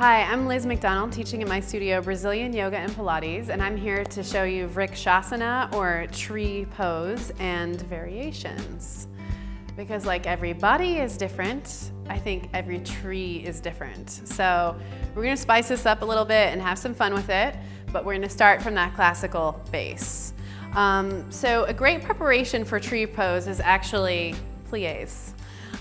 Hi, I'm Liz McDonald, teaching at my studio Brazilian Yoga and Pilates, and I'm here to show you Vrikshasana, or tree pose, and variations. Because like every body is different, I think every tree is different. So we're gonna spice this up a little bit and have some fun with it, but we're gonna start from that classical base. So a great preparation for tree pose is actually plies.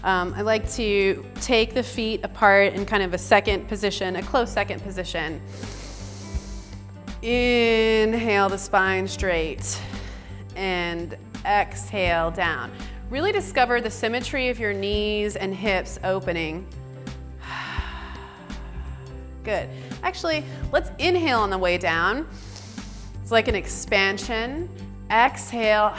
I like to take the feet apart in kind of a second position, a close second position. Inhale the spine straight and exhale down. Really discover the symmetry of your knees and hips opening. Good. Actually, let's inhale on the way down. It's like an expansion. Exhale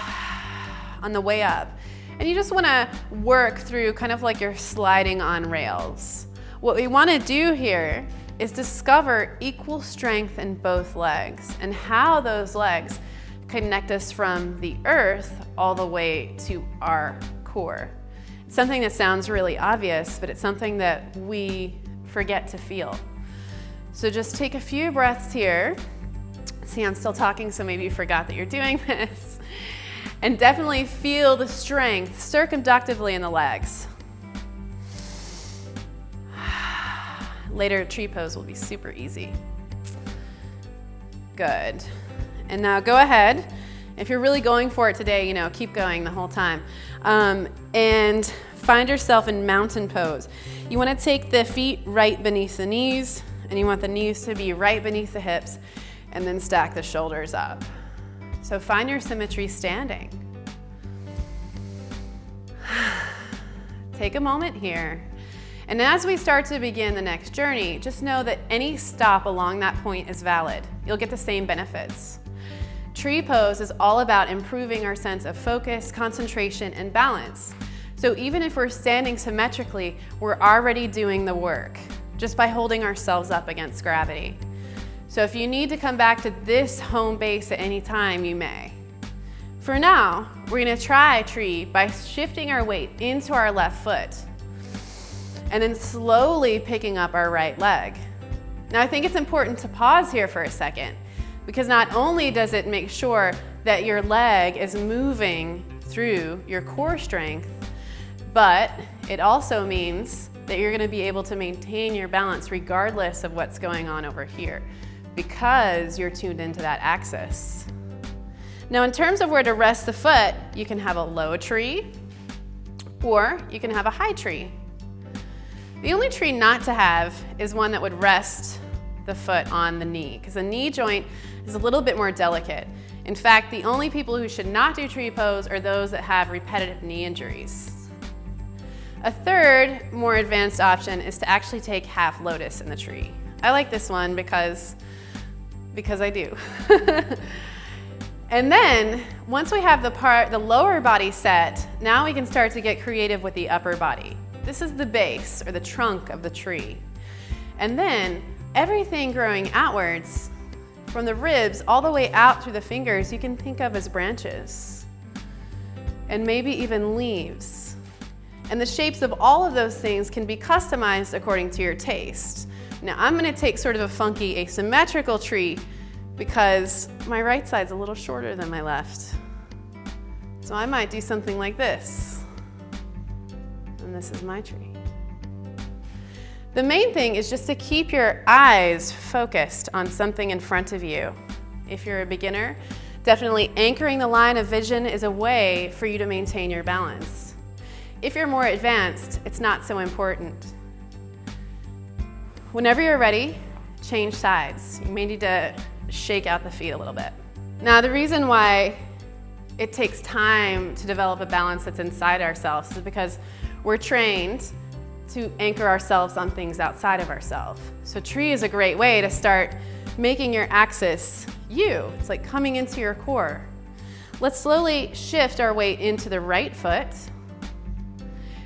on the way up. And you just want to work through kind of like you're sliding on rails. What we want to do here is discover equal strength in both legs and how those legs connect us from the earth all the way to our core. It's something that sounds really obvious, but it's something that we forget to feel. So just take a few breaths here. See, I'm still talking, so maybe you forgot that you're doing this. And definitely feel the strength circumductively in the legs. Later, tree pose will be super easy. Good. And now go ahead. If you're really going for it today, keep going the whole time. And find yourself in mountain pose. You want to take the feet right beneath the knees, and you want the knees to be right beneath the hips, and then stack the shoulders up. So find your symmetry standing. Take a moment here. And as we start to begin the next journey, just know that any stop along that point is valid. You'll get the same benefits. Tree pose is all about improving our sense of focus, concentration, and balance. So even if we're standing symmetrically, we're already doing the work just by holding ourselves up against gravity. So if you need to come back to this home base at any time, you may. For now, we're going to try tree by shifting our weight into our left foot and then slowly picking up our right leg. Now I think it's important to pause here for a second, because not only does it make sure that your leg is moving through your core strength, but it also means that you're going to be able to maintain your balance regardless of what's going on over here, because you're tuned into that axis. Now in terms of where to rest the foot, you can have a low tree or you can have a high tree. The only tree not to have is one that would rest the foot on the knee, because the knee joint is a little bit more delicate. In fact, the only people who should not do tree pose are those that have repetitive knee injuries. A third, more advanced option is to actually take half lotus in the tree. I like this one because I do. And then, once we have the lower body set, now we can start to get creative with the upper body. This is the base, or the trunk of the tree. And then, everything growing outwards, from the ribs all the way out through the fingers, you can think of as branches. And maybe even leaves. And the shapes of all of those things can be customized according to your taste. Now I'm going to take sort of a funky asymmetrical tree because my right side's a little shorter than my left. So I might do something like this. And this is my tree. The main thing is just to keep your eyes focused on something in front of you. If you're a beginner, definitely anchoring the line of vision is a way for you to maintain your balance. If you're more advanced, it's not so important. Whenever you're ready, change sides. You may need to shake out the feet a little bit. Now, the reason why it takes time to develop a balance that's inside ourselves is because we're trained to anchor ourselves on things outside of ourselves. So tree is a great way to start making your axis you. It's like coming into your core. Let's slowly shift our weight into the right foot.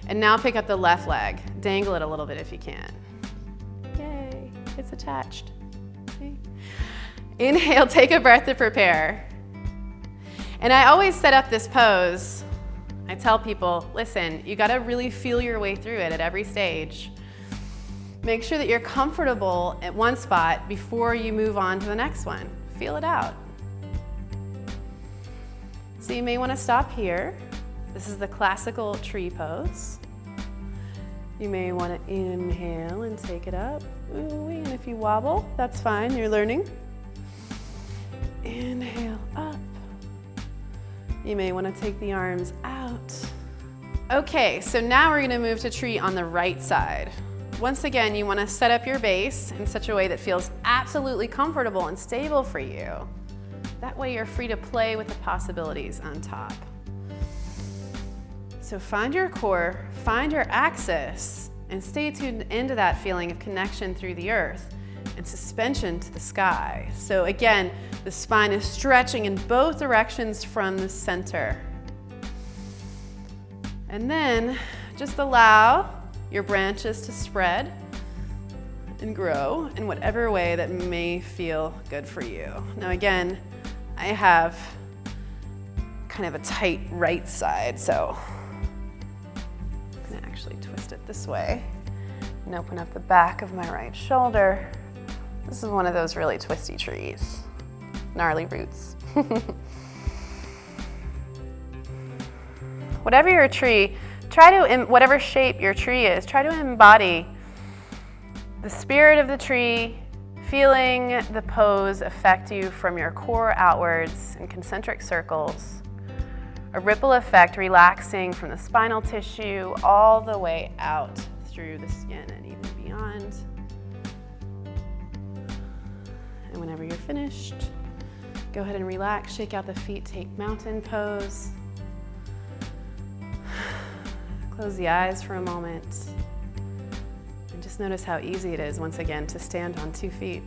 And now pick up the left leg. Dangle it a little bit if you can. Yay, it's attached. Okay. Inhale, take a breath to prepare. And I always set up this pose. I tell people, listen, you gotta really feel your way through it at every stage. Make sure that you're comfortable at one spot before you move on to the next one. Feel it out. So you may want to stop here. This is the classical tree pose. You may want to inhale and take it up. Ooh, and if you wobble, that's fine, you're learning. Inhale up. You may want to take the arms out. Okay, so now we're going to move to tree on the right side. Once again, you want to set up your base in such a way that feels absolutely comfortable and stable for you. That way you're free to play with the possibilities on top. So find your core, find your axis, and stay tuned into that feeling of connection through the earth and suspension to the sky. So again, the spine is stretching in both directions from the center. And then just allow your branches to spread and grow in whatever way that may feel good for you. Now again, I have kind of a tight right side, so I'm gonna actually twist it this way and open up the back of my right shoulder. This is one of those really twisty trees, gnarly roots. Whatever your tree, whatever shape your tree is, try to embody the spirit of the tree, feeling the pose affect you from your core outwards in concentric circles, a ripple effect relaxing from the spinal tissue all the way out through the skin and even beyond. And whenever you're finished, go ahead and relax, shake out the feet, take mountain pose. Close the eyes for a moment and just notice how easy it is once again to stand on 2 feet.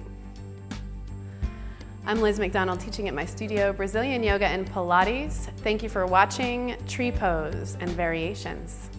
I'm Liz McDonald, teaching at my studio, Brazilian Yoga and Pilates. Thank you for watching Tree Pose and Variations.